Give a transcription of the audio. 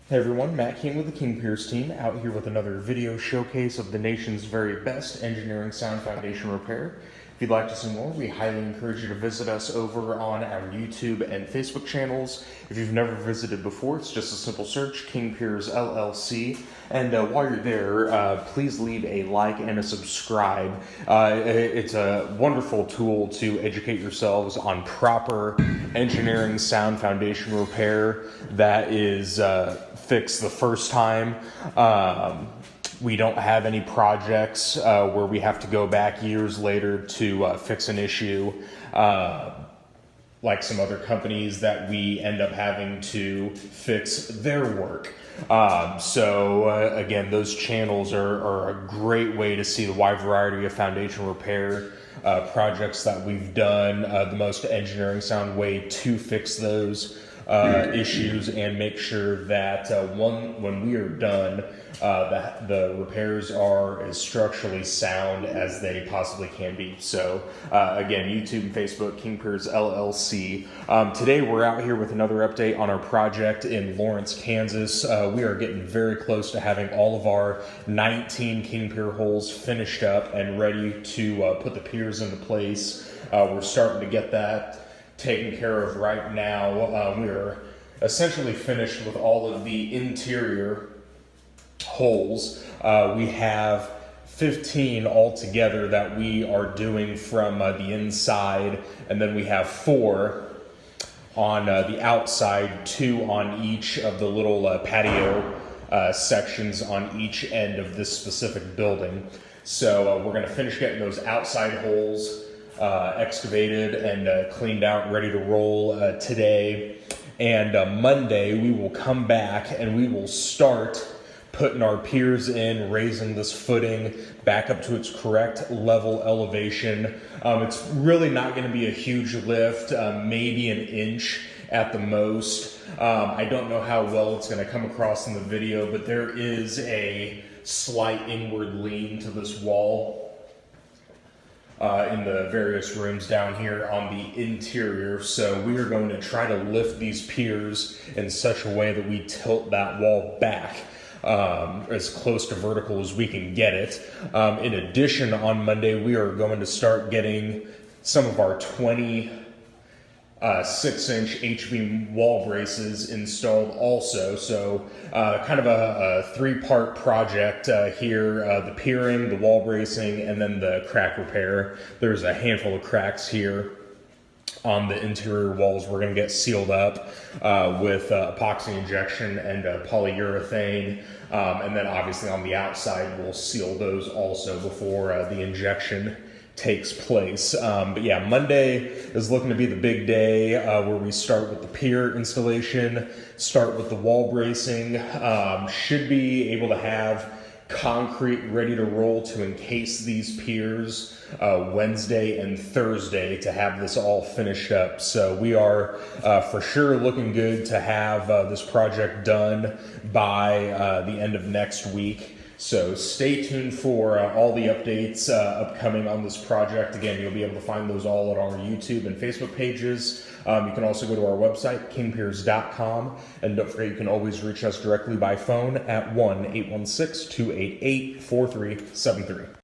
Hey everyone, Matt King with the King Piers team, out here with another video showcase of the nation's very best engineering sound foundation repair. If you'd like to see more, we highly encourage you to visit us over on our YouTube and Facebook channels. If you've never visited before, it's just a simple search, King Piers LLC. And while you're there, please leave a like and a subscribe. It's a wonderful tool to educate yourselves on proper engineering sound foundation repair that is fixed the first time. We don't have any projects where we have to go back years later to fix an issue, like some other companies that we end up having to fix their work. Again, those channels are a great way to see the wide variety of foundation repair projects that we've done, the most engineering sound way to fix those issues and make sure that when we are done, the repairs are as structurally sound as they possibly can be. So again, YouTube and Facebook, King Piers LLC. Today we're out here with another update on our project in Lawrence, Kansas. We are getting very close to having all of our 19 King Pier holes finished up and ready to put the piers into place. We're starting to get that taken care of right now. We are essentially finished with all of the interior holes. We have 15 altogether that we are doing from the inside, and then we have 4 on the outside, 2 on each of the little patio sections on each end of this specific building. So we're going to finish getting those outside holes excavated and cleaned out, ready to roll today. And Monday we will come back and we will start putting our piers in, raising this footing back up to its correct level elevation. It's really not going to be a huge lift, maybe an inch at the most. I don't know how well it's going to come across in the video, but there is a slight inward lean to this wall in the various rooms down here on the interior. So we are going to try to lift these piers in such a way that we tilt that wall back as close to vertical as we can get it. In addition, on Monday, we are going to start getting some of our 6-inch H-beam wall braces installed also. So kind of a 3-part project here, the piering, the wall bracing, and then the crack repair. There's a handful of cracks here on the interior walls. We're going to get sealed up with epoxy injection and polyurethane. And then obviously on the outside, we'll seal those also before the injection takes place. But yeah, Monday is looking to be the big day where we start with the pier installation, start with the wall bracing. Should be able to have concrete ready to roll to encase these piers Wednesday and Thursday to have this all finished up. So we are for sure looking good to have this project done by the end of next week. So stay tuned for all the updates upcoming on this project. Again, you'll be able to find those all at our YouTube and Facebook pages. You can also go to our website, kingpiers.com. And don't forget, you can always reach us directly by phone at 1-816-288-4373.